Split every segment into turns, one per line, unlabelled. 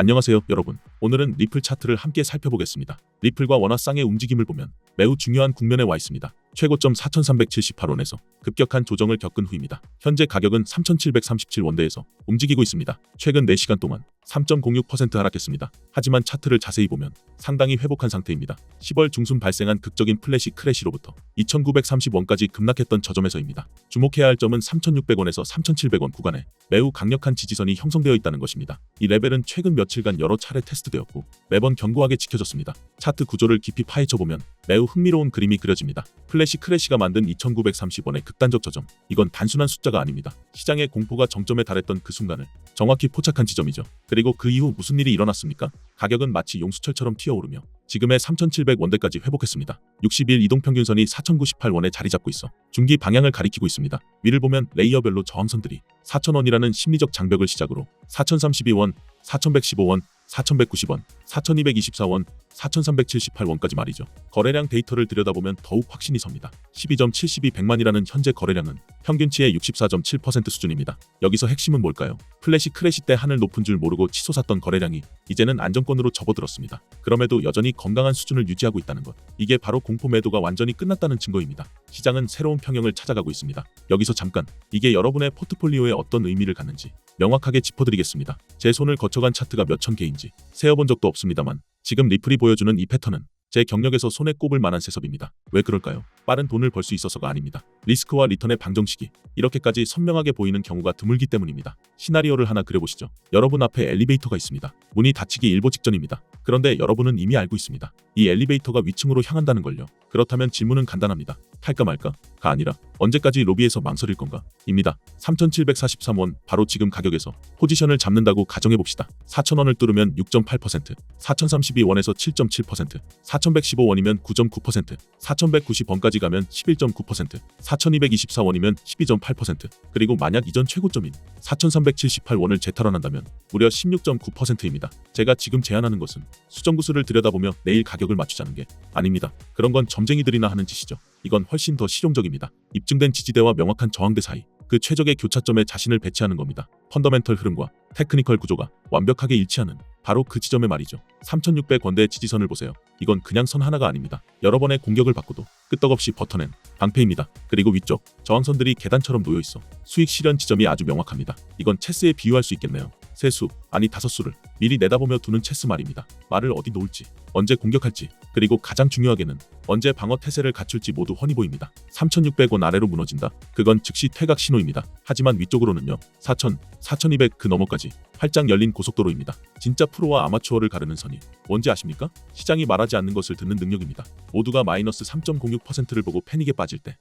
안녕하세요, 여러분. 오늘은 리플 차트를 함께 살펴보겠습니다. 리플과 원화쌍의 움직임을 보면 매우 중요한 국면에 와 있습니다. 최고점 4,378원에서 급격한 조정을 겪은 후입니다. 현재 가격은 3,737원대에서 움직이고 있습니다. 최근 4시간 동안 3.06% 하락했습니다. 하지만 차트를 자세히 보면 상당히 회복한 상태입니다. 10월 중순 발생한 극적인 플래시 크래시로부터 2,930원까지 급락했던 저점에서입니다. 주목해야 할 점은 3,600원에서 3,700원 구간에 매우 강력한 지지선이 형성되어 있다는 것입니다. 이 레벨은 최근 며칠간 여러 차례 테스트되었고 매번 견고하게 지켜졌습니다. 차트 구조를 깊이 파헤쳐보면 매우 흥미로운 그림이 그려집니다. 플래시 크래시가 만든 2,930원의 극단적 저점, 이건 단순한 숫자가 아닙니다. 시장의 공포가 정점에 달했던 그 순간을 정확히 포착한 지점이죠. 그리고 그 이후 무슨 일이 일어났습니까? 가격은 마치 용수철처럼 튀어오르며 지금의 3,700원대까지 회복했습니다. 60일 이동평균선이 4,098원에 자리 잡고 있어 중기 방향을 가리키고 있습니다. 위를 보면 레이어별로 저항선들이 4,000원이라는 심리적 장벽을 시작으로 4,032원, 4,115원, 4,190원, 4,224원, 4,378원까지 말이죠. 거래량 데이터를 들여다보면 더욱 확신이 섭니다. 12.72백만이라는 현재 거래량은 평균치의 64.7% 수준입니다. 여기서 핵심은 뭘까요? 플래시 크래시 때 하늘 높은 줄 모르고 치솟았던 거래량이 이제는 안정권으로 접어들었습니다. 그럼에도 여전히 건강한 수준을 유지하고 있다는 것. 이게 바로 공포 매도가 완전히 끝났다는 증거입니다. 시장은 새로운 평형을 찾아가고 있습니다. 여기서 잠깐 이게 여러분의 포트폴리오에 어떤 의미를 갖는지 명확하게 짚어드리겠습니다. 제 손을 거쳐간 차트가 몇천 개인지 세어본 적도 없습니다만 지금 리플이 보여주는 이 패턴은 제 경력에서 손에 꼽을 만한 세섭입니다. 왜 그럴까요? 빠른 돈을 벌 수 있어서가 아닙니다. 리스크와 리턴의 방정식이 이렇게까지 선명하게 보이는 경우가 드물기 때문입니다. 시나리오를 하나 그려보시죠. 여러분 앞에 엘리베이터가 있습니다. 문이 닫히기 일보 직전입니다. 그런데 여러분은 이미 알고 있습니다. 이 엘리베이터가 위층으로 향한다는 걸요. 그렇다면 질문은 간단합니다. 탈까 말까? 가 아니라 언제까지 로비에서 망설일 건가? 입니다. 3,743원 바로 지금 가격에서 포지션을 잡는다고 가정해봅시다. 4,000원을 뚫으면 6.8%, 4,032원에서 7.7%, 4,115원이면 9.9%, 4,190원까지 가면 11.9%, 4,224원이면 12.8%, 그리고 만약 이전 최고점인 4,378원을 재탈환한다면 무려 16.9%입니다. 제가 지금 제안하는 것은 수정구수를 들여다보며 내일 가격을 맞추자는 게 아닙니다. 그런 건 점쟁이들이나 하는 짓이죠. 이건 훨씬 더 실용적입니다. 입증된 지지대와 명확한 저항대 사이 그 최적의 교차점에 자신을 배치하는 겁니다. 펀더멘털 흐름과 테크니컬 구조가 완벽하게 일치하는 바로 그 지점의 말이죠. 3,600원대의 지지선을 보세요. 이건 그냥 선 하나가 아닙니다. 여러 번의 공격을 받고도 끄떡없이 버텨낸 방패입니다. 그리고 위쪽 저항선들이 계단처럼 놓여있어 수익 실현 지점이 아주 명확합니다. 이건 체스에 비유할 수 있겠네요. 세 수, 아니 5수를 미리 내다보며 두는 체스 말입니다. 말을 어디 놓을지, 언제 공격할지, 그리고 가장 중요하게는 언제 방어 태세를 갖출지 모두 훤히 보입니다. 3,600원 아래로 무너진다? 그건 즉시 퇴각 신호입니다. 하지만 위쪽으로는요. 4,000, 4,200 그 너머까지 활짝 열린 고속도로입니다. 진짜 프로와 아마추어를 가르는 선이 뭔지 아십니까? 시장이 말하지 않는 것을 듣는 능력입니다. 모두가 마이너스 3.06%를 보고 패닉에 빠질 때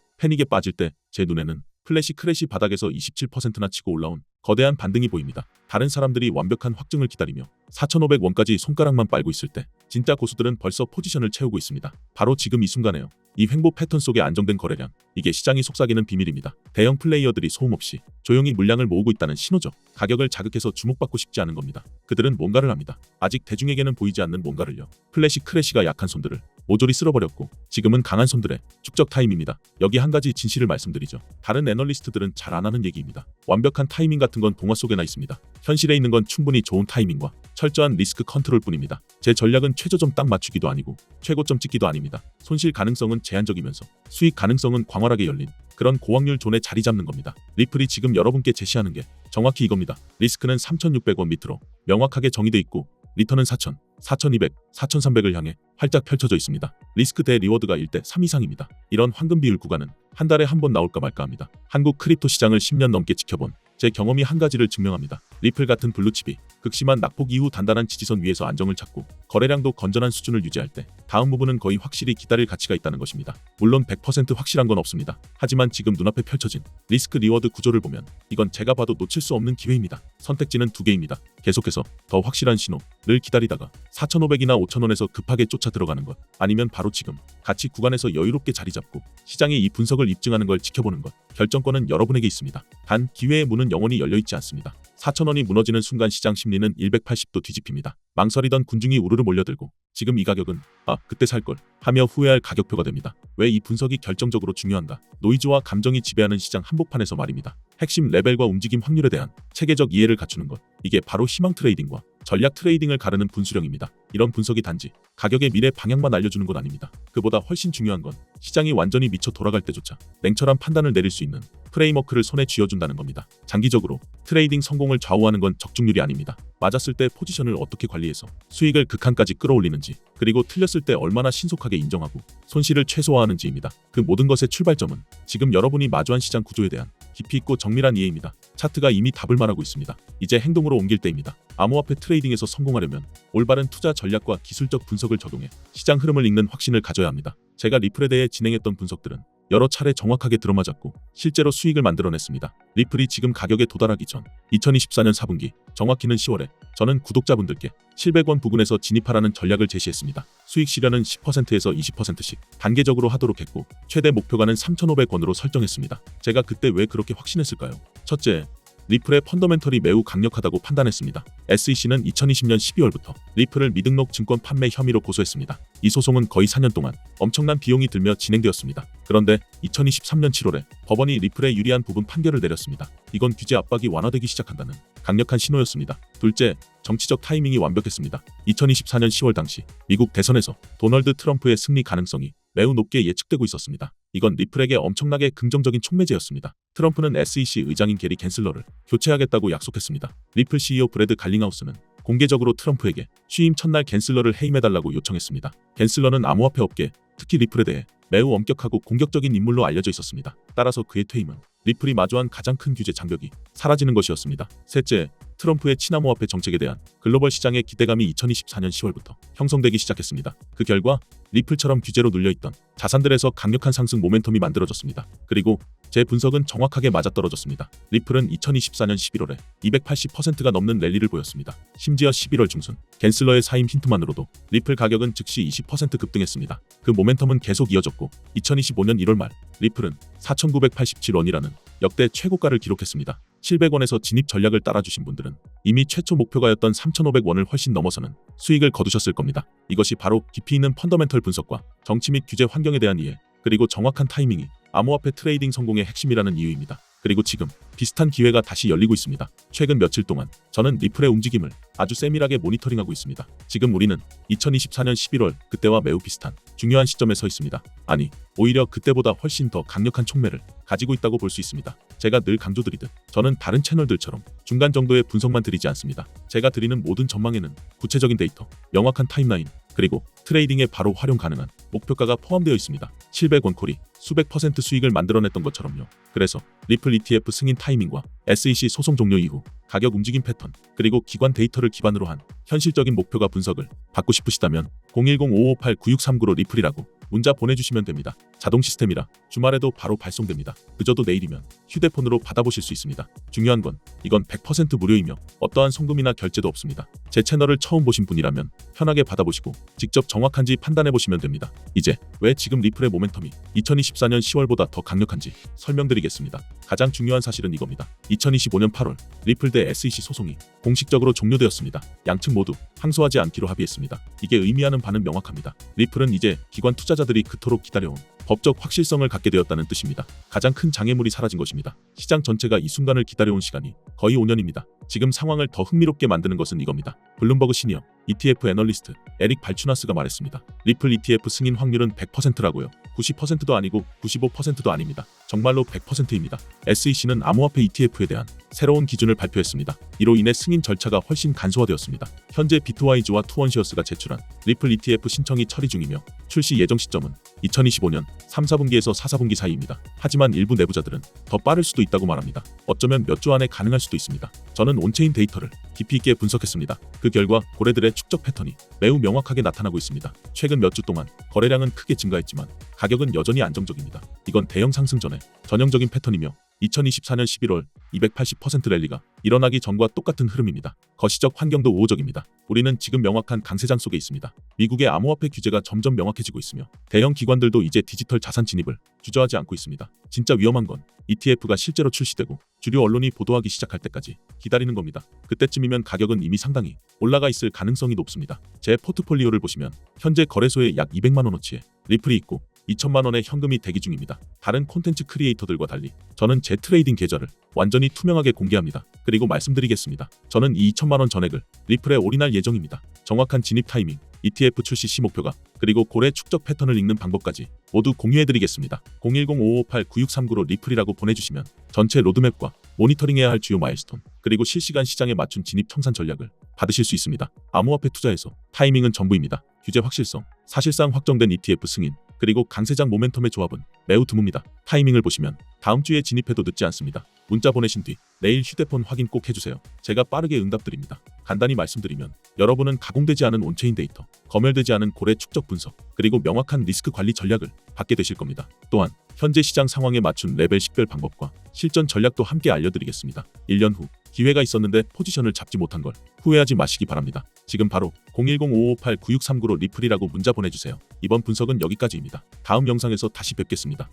제 눈에는 플래시 크래시 바닥에서 27%나 치고 올라온 거대한 반등이 보입니다. 다른 사람들이 완벽한 확증을 기다리며 4,500원까지 손가락만 빨고 있을 때 진짜 고수들은 벌써 포지션을 채우고 있습니다. 바로 지금 이 순간에요. 이 횡보 패턴 속의 안정된 거래량, 이게 시장이 속삭이는 비밀입니다. 대형 플레이어들이 소음 없이 조용히 물량을 모으고 있다는 신호죠. 가격을 자극해서 주목받고 싶지 않은 겁니다. 그들은 뭔가를 합니다. 아직 대중에게는 보이지 않는 뭔가를요. 플래시 크래시가 약한 손들을 모조리 쓸어버렸고 지금은 강한 손들의 축적 타임입니다. 여기 한 가지 진실을 말씀드리죠. 다른 애널리스트들은 잘 안 하는 얘기입니다. 완벽한 타이밍 같은 건 동화 속에나 있습니다. 현실에 있는 건 충분히 좋은 타이밍과 철저한 리스크 컨트롤 뿐입니다. 제 전략은 최저점 딱 맞추기도 아니고 최고점 찍기도 아닙니다. 손실 가능성은 제한적이면서 수익 가능성은 광활하게 열린 그런 고확률 존에 자리 잡는 겁니다. 리플이 지금 여러분께 제시하는 게 정확히 이겁니다. 리스크는 3,600원 밑으로 명확하게 정의돼 있고 리턴은 4,000, 4,200, 4,300을 향해 활짝 펼쳐져 있습니다. 리스크 대 리워드가 1대 3 이상입니다. 이런 황금 비율 구간은 한 달에 한 번 나올까 말까 합니다. 한국 크립토 시장을 10년 넘게 지켜본 제 경험이 한 가지를 증명합니다. 리플 같은 블루칩이 극심한 낙폭 이후 단단한 지지선 위에서 안정을 찾고 거래량도 건전한 수준을 유지할 때 다음 무브는 거의 확실히 기다릴 가치가 있다는 것입니다. 물론 100% 확실한 건 없습니다. 하지만 지금 눈앞에 펼쳐진 리스크 리워드 구조를 보면 이건 제가 봐도 놓칠 수 없는 기회입니다. 선택지는 두 개입니다. 계속해서 더 확실한 신호를 기다리다가 4,500이나 5,000원에서 급하게 쫓아 들어가는 것, 아니면 바로 지금 가치 구간에서 여유롭게 자리 잡고 시장의 이 분석을 입증하는 걸 지켜보는 것. 결정권은 여러분에게 있습니다. 단 기회의 문은 영원히 열려있지 않습니다. 4,000원이 무너지는 순간 시장 심리는 180도 뒤집힙니다. 망설이던 군중이 우르르 몰려들고 지금 이 가격은 그때 살 걸 하며 후회할 가격표가 됩니다. 왜 이 분석이 결정적으로 중요한가? 노이즈와 감정이 지배하는 시장 한복판에서 말입니다. 핵심 레벨과 움직임 확률에 대한 체계적 이해를 갖추는 것. 이게 바로 희망 트레이딩과 전략 트레이딩을 가르는 분수령입니다. 이런 분석이 단지 가격의 미래 방향만 알려주는 건 아닙니다. 그보다 훨씬 중요한 건 시장이 완전히 미쳐 돌아갈 때조차 냉철한 판단을 내릴 수 있는 프레임워크를 손에 쥐어준다는 겁니다. 장기적으로 트레이딩 성공을 좌우하는 건 적중률이 아닙니다. 맞았을 때 포지션을 어떻게 관리해서 수익을 극한까지 끌어올리는지, 그리고 틀렸을 때 얼마나 신속하게 인정하고 손실을 최소화하는지입니다. 그 모든 것의 출발점은 지금 여러분이 마주한 시장 구조에 대한 깊이 있고 정밀한 이해입니다. 차트가 이미 답을 말하고 있습니다. 이제 행동으로 옮길 때입니다. 암호화폐 트레이딩에서 성공하려면 올바른 투자 전략과 기술적 분석을 적용해 시장 흐름을 읽는 확신을 가져야 합니다. 제가 리플에 대해 진행했던 분석들은 여러 차례 정확하게 들어맞았고 실제로 수익을 만들어냈습니다. 리플이 지금 가격에 도달하기 전 2024년 4분기, 정확히는 10월에 저는 구독자분들께 700원 부근에서 진입하라는 전략을 제시했습니다. 수익 실현은 10%에서 20%씩 단계적으로 하도록 했고 최대 목표가는 3,500원으로 설정했습니다. 제가 그때 왜 그렇게 확신했을까요? 첫째, 리플의 펀더멘털이 매우 강력하다고 판단했습니다. SEC는 2020년 12월부터 리플을 미등록 증권 판매 혐의로 고소했습니다. 이 소송은 거의 4년 동안 엄청난 비용이 들며 진행되었습니다. 그런데 2023년 7월에 법원이 리플에 유리한 부분 판결을 내렸습니다. 이건 규제 압박이 완화되기 시작한다는 강력한 신호였습니다. 둘째, 정치적 타이밍이 완벽했습니다. 2024년 10월 당시 미국 대선에서 도널드 트럼프의 승리 가능성이 매우 높게 예측되고 있었습니다. 이건 리플에게 엄청나게 긍정적인 촉매제였습니다. 트럼프는 SEC 의장인 게리 갠슬러를 교체하겠다고 약속했습니다. 리플 CEO 브래드 갈링하우스는 공개적으로 트럼프에게 취임 첫날 갠슬러를 해임해달라고 요청했습니다. 갠슬러는 암호화폐 업계, 특히 리플에 대해 매우 엄격하고 공격적인 인물로 알려져 있었습니다. 따라서 그의 퇴임은 리플이 마주한 가장 큰 규제 장벽이 사라지는 것이었습니다. 셋째, 트럼프의 친암호화폐 정책에 대한 글로벌 시장의 기대감이 2024년 10월부터 형성되기 시작했습니다. 그 결과 리플처럼 규제로 눌려있던 자산들에서 강력한 상승 모멘텀이 만들어졌습니다. 그리고 제 분석은 정확하게 맞아떨어졌습니다. 리플은 2024년 11월에 280%가 넘는 랠리를 보였습니다. 심지어 11월 중순 갠슬러의 사임 힌트만으로도 리플 가격은 즉시 20% 급등했습니다. 그 모멘텀은 계속 이어졌고 2025년 1월 말 리플은 4,987원이라는 역대 최고가를 기록했습니다. 700원에서 진입 전략을 따라주신 분들은 이미 최초 목표가였던 3,500원을 훨씬 넘어서는 수익을 거두셨을 겁니다. 이것이 바로 깊이 있는 펀더멘털 분석과 정치 및 규제 환경에 대한 이해, 그리고 정확한 타이밍이 암호화폐 트레이딩 성공의 핵심이라는 이유입니다. 그리고 지금 비슷한 기회가 다시 열리고 있습니다. 최근 며칠 동안 저는 리플의 움직임을 아주 세밀하게 모니터링하고 있습니다. 지금 우리는 2024년 11월 그때와 매우 비슷한 중요한 시점에 서 있습니다. 아니, 오히려 그때보다 훨씬 더 강력한 촉매를 가지고 있다고 볼 수 있습니다. 제가 늘 강조드리듯 저는 다른 채널들처럼 중간 정도의 분석만 드리지 않습니다. 제가 드리는 모든 전망에는 구체적인 데이터, 명확한 타임라인, 그리고 트레이딩에 바로 활용 가능한 목표가가 포함되어 있습니다. 700원 콜이 수백 % 수익을 만들어냈던 것처럼요. 그래서 리플 ETF 승인 타이밍과 SEC 소송 종료 이후 가격 움직임 패턴, 그리고 기관 데이터를 기반으로 한 현실적인 목표가 분석을 받고 싶으시다면 010-558-9639로 리플이라고 문자 보내주시면 됩니다. 자동 시스템이라 주말에도 바로 발송됩니다. 늦어도 내일이면 휴대폰으로 받아보실 수 있습니다. 중요한 건 이건 100% 무료이며 어떠한 송금이나 결제도 없습니다. 제 채널을 처음 보신 분이라면 편하게 받아보시고 직접 정확한지 판단해보시면 됩니다. 이제 왜 지금 리플의 모멘텀이 2024년 10월보다 더 강력한지 설명드리겠습니다. 가장 중요한 사실은 이겁니다. 2025년 8월 리플 대 SEC 소송이 공식적으로 종료되었습니다. 양측 모두 항소하지 않기로 합의했습니다. 이게 의미하는 바는 명확합니다. 리플은 이제 기관 투자자들이 그토록 기다려온 법적 확실성을 갖게 되었다는 뜻입니다. 가장 큰 장애물이 사라진 것입니다. 시장 전체가 이 순간을 기다려온 시간이 거의 5년입니다. 지금 상황을 더 흥미롭게 만드는 것은 이겁니다. 블룸버그 시니어 ETF 애널리스트 에릭 발추나스가 말했습니다. 리플 ETF 승인 확률은 100%라고요. 90%도 아니고 95%도 아닙니다. 정말로 100%입니다. SEC는 암호화폐 ETF에 대한 새로운 기준을 발표했습니다. 이로 인해 승인 절차가 훨씬 간소화되었습니다. 현재 비트와이즈와 투원시어스가 제출한 리플 ETF 신청이 처리 중이며 출시 예정 시점은 2025년 3, 4분기에서 4, 4분기 사이입니다. 하지만 일부 내부자들은 더 빠를 수도 있다고 말합니다. 어쩌면 몇 주 안에 가능할 수도 있습니다. 저는 온체인 데이터를 깊이 있게 분석했습니다. 그 결과 고래들의 축적 패턴이 매우 명확하게 나타나고 있습니다. 최근 몇 주 동안 거래량은 크게 증가했지만 가격은 여전히 안정적입니다. 이건 대형 상승 전에 전형적인 패턴이며 2024년 11월 280% 랠리가 일어나기 전과 똑같은 흐름입니다. 거시적 환경도 우호적입니다. 우리는 지금 명확한 강세장 속에 있습니다. 미국의 암호화폐 규제가 점점 명확해지고 있으며 대형 기관들도 이제 디지털 자산 진입을 주저하지 않고 있습니다. 진짜 위험한 건 ETF가 실제로 출시되고 주류 언론이 보도하기 시작할 때까지 기다리는 겁니다. 그때쯤이면 가격은 이미 상당히 올라가 있을 가능성이 높습니다. 제 포트폴리오를 보시면 현재 거래소에 약 200만 원어치의 리플이 있고 2천만 원의 현금이 대기 중입니다. 다른 콘텐츠 크리에이터들과 달리 저는 제 트레이딩 계좌를 완전히 투명하게 공개합니다. 그리고 말씀드리겠습니다. 저는 이 2천만 원 전액을 리플에 올인할 예정입니다. 정확한 진입 타이밍, ETF 출시 시 목표가, 그리고 고래 축적 패턴을 읽는 방법까지 모두 공유해드리겠습니다. 010-5589-9639로 리플이라고 보내주시면 전체 로드맵과 모니터링해야 할 주요 마일스톤, 그리고 실시간 시장에 맞춘 진입 청산 전략을 받으실 수 있습니다. 암호화폐 투자에서 타이밍은 전부입니다. 규제 확실성, 사실상 확정된 ETF 승인, 그리고 강세장 모멘텀의 조합은 매우 드뭅니다. 타이밍을 보시면 다음 주에 진입해도 늦지 않습니다. 문자 보내신 뒤 내일 휴대폰 확인 꼭 해주세요. 제가 빠르게 응답드립니다. 간단히 말씀드리면 여러분은 가공되지 않은 온체인 데이터, 검열되지 않은 고래 축적 분석, 그리고 명확한 리스크 관리 전략을 받게 되실 겁니다. 또한 현재 시장 상황에 맞춘 레벨 식별 방법과 실전 전략도 함께 알려드리겠습니다. 1년 후 기회가 있었는데 포지션을 잡지 못한 걸 후회하지 마시기 바랍니다. 지금 바로 010-5558-9639로 리플이라고 문자 보내주세요. 이번 분석은 여기까지입니다. 다음 영상에서 다시 뵙겠습니다.